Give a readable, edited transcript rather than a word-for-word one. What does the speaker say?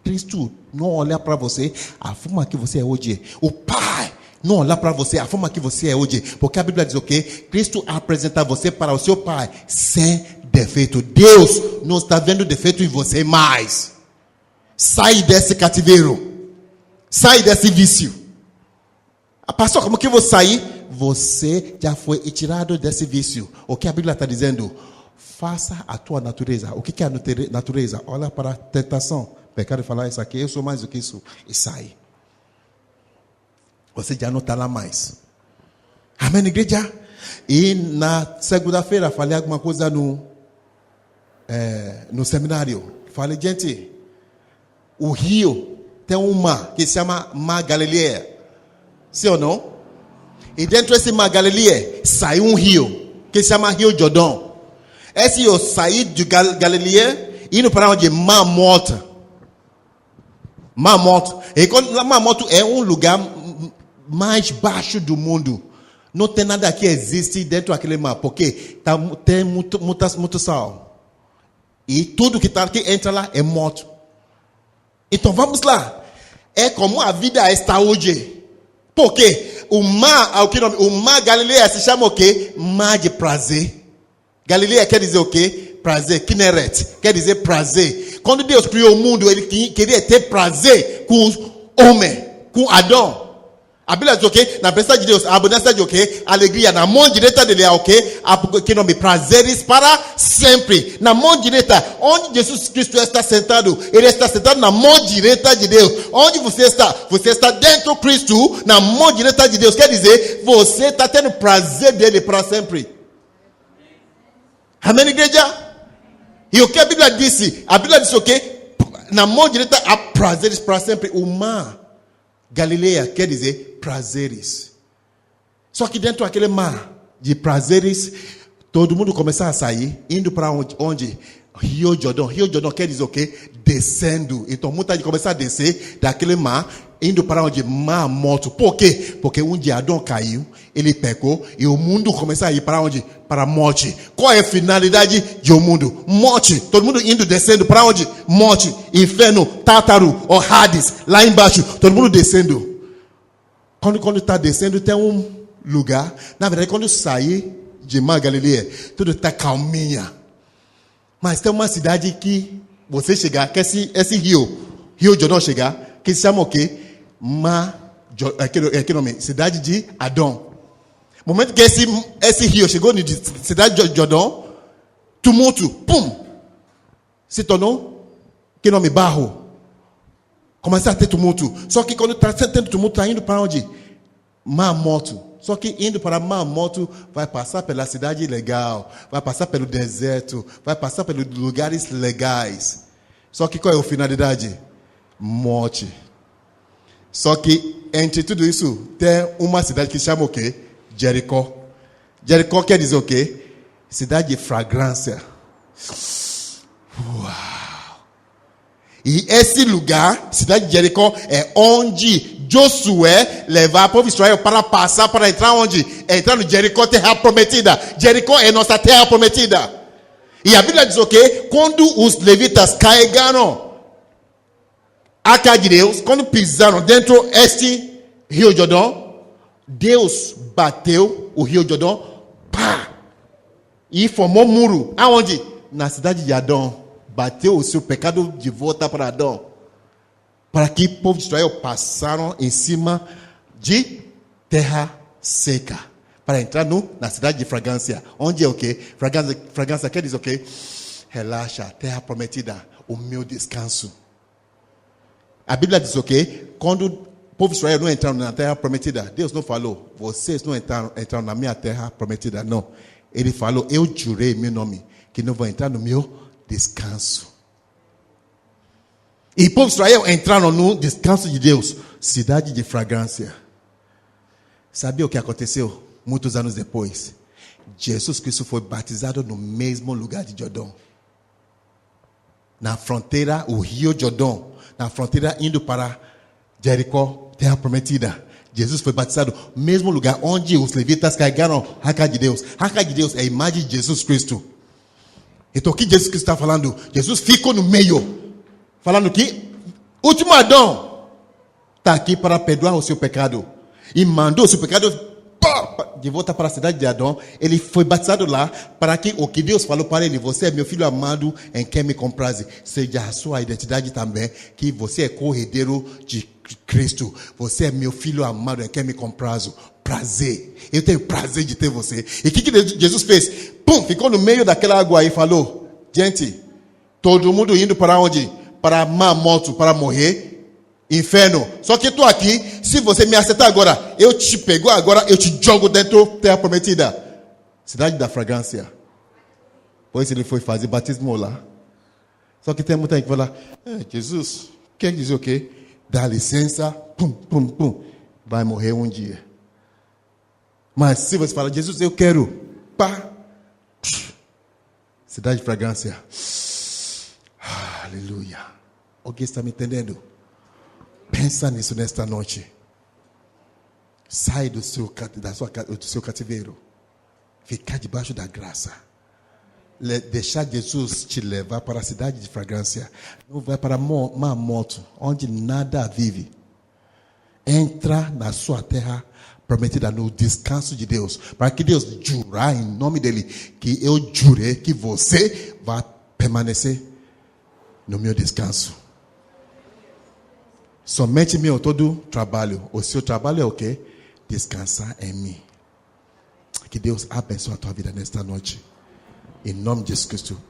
Cristo não olhar para você, a forma que você é hoje. O Pai não olhar para você, a forma que você é hoje. Porque a Bíblia diz o quê? Cristo apresenta você para o seu Pai sem defeito. Deus não está vendo defeito em você mais. Sai desse cativeiro. Sai desse vício. Pastor, como que eu vou sair? Você já foi tirado desse vício. O que a Bíblia está dizendo? Faça a tua natureza. O que é a natureza? Olha para a tentação. Pecado e falar isso aqui, eu sou mais do que isso. E sai. Você já não está lá mais. Amém, igreja? E na segunda-feira falei alguma coisa no seminário. Falei, gente, o rio tem um mar que se chama Mar Galileia. Sim ou não? E dentro desse Mar Galileia saiu um rio que se chama Rio Jordão. Esse rio saiu de Galileia indo para onde? Mar Morto. Mar Morto. E quando Mar Morto é um lugar mais baixo do mundo. Não tem nada que existe dentro daquele mar, porque tem muito sal. E tudo que entra lá é morto. Então vamos lá. É como a vida está hoje. Porque o mar Galileia se chama o quê? Mar de prazer. Galileia quer dizer o quê? Prazer. Kinneret quer dizer prazer. Quando Deus criou o mundo, ele queria ter prazer com os homens, com Adão. A Bíblia diz o quê? Na presença de Deus, a abundância de o quê? Alegria. Na mão direita dele é o quê? Que nome? Prazeres para sempre. Na mão direita, onde Jesus Cristo está sentado, ele está sentado na mão direita de Deus. Onde você está? Você está dentro de Cristo, na mão direita de Deus. Quer dizer, você está tendo prazer dele para sempre. Amém, igreja? E o que a Bíblia disse? A Bíblia disse o quê? Na mão direita há prazeres para sempre. O mar Galileia quer dizer prazeres. Só que dentro daquele mar de prazeres, todo mundo começa a sair, indo para onde? Rio Jordão. Rio Jordão quer dizer o quê? Descendo. Então muita gente começa a descer daquele mar, indo para onde? Mar Morto. Por quê? Porque um dia Adão caiu, ele pecou, e o mundo começa a ir para onde? Para a morte. Qual é a finalidade de um mundo? Morte. Todo mundo indo, descendo para onde? Morte. Inferno, Tártaro, ou Hades, lá embaixo. Todo mundo descendo. Quando está descendo, tem um lugar. Na verdade, quando sair de Mar Galileia, tudo está calminha. Mas tem uma cidade que você chegar, que esse Rio Jordão chegar, que se chama o quê? Aquele nome, cidade de Adão. No momento que esse rio chegou na cidade de Jordão, tumulto, pum, se tornou, que nome? Barro. Começa a ter tumulto. Só que quando está tendo tumulto, está indo para onde? Mar Morto. Só que indo para Mar Morto, vai passar pela cidade legal, vai passar pelo deserto, vai passar pelos lugares legais. Só que qual é a finalidade? Morte. Só que entre tudo isso, tem uma cidade que se chama o quê? Jericó. Jericó quer dizer o quê? Cidade de fragrância. Uau! E esse lugar, cidade de Jericó, é onde Josué levar o povo de Israel para passar, para entrar onde? Entrar no Jericó, terra prometida. Jericó é nossa terra prometida. E a Bíblia diz o quê? Quando os levitas carregaram a arca de Deus, quando pisaram dentro deste Rio Jordão, Deus bateu o Rio Jordão, pá, e formou um muro. Aonde? Na cidade de Adão. Bateu o seu pecado de volta para Adão. Para que o povo de Israel passaram em cima de terra seca. Para entrar na cidade de fragrância. Onde é o quê? Fragrância quer dizer o quê? Relaxa, terra prometida, o meu descanso. A Bíblia diz o quê? Quando o povo de Israel não entraram na terra prometida, Deus não falou, vocês não entraram na minha terra prometida, não. Ele falou, eu jurei meu nome, que não vão entrar no meu descanso. E o povo de Israel entraram no descanso de Deus, cidade de fragrância. Sabia o que aconteceu? Muitos anos depois, Jesus Cristo foi batizado no mesmo lugar de Jordão. Na fronteira, o Rio Jordão, na fronteira indo para Jericó, terra prometida. Jesus foi batizado no mesmo lugar onde os levitas carregaram a arca de Deus. A arca de Deus é a imagem de Jesus Cristo. Então o que Jesus Cristo está falando? Jesus ficou no meio. Falando que Último Adão está aqui para perdoar o seu pecado. E mandou o seu pecado de volta para a cidade de Adão. Ele foi batizado lá para que o que Deus falou para ele: você é meu filho amado em quem me compraze. Seja a sua identidade também, que você é co-herdeiro de Cristo. Você é meu filho amado em quem me comprazo. Prazer. Eu tenho prazer de ter você. E o que Jesus fez? Pum, ficou no meio daquela água e falou: gente, todo mundo indo para onde? Para mar morto, para morrer. Inferno. Só que estou aqui. Se você me aceitar agora, eu te pego agora, eu te jogo dentro da terra prometida. Cidade da fragrância. Pois ele foi fazer batismo lá. Só que tem muita gente que fala: Jesus, quer dizer o quê? Dá licença, pum, pum, pum. Vai morrer um dia. Mas se você fala: Jesus, eu quero. Pá. Cidade de fragrância. Aleluia. Alguém está me entendendo? Pensa nisso nesta noite. Sai do seu cativeiro. Ficar debaixo da graça. Deixar Jesus te levar para a cidade de fragrância. Não vai para mar morto, onde nada vive. Entra na sua terra prometida, no descanso de Deus. Para que Deus jurar em nome dele, que eu jurei que você vai permanecer no meu descanso. Somente meu todo trabalho. O seu trabalho é o quê? Descansar em mim. Que Deus abençoe a tua vida nesta noite. Em nome de Jesus Cristo.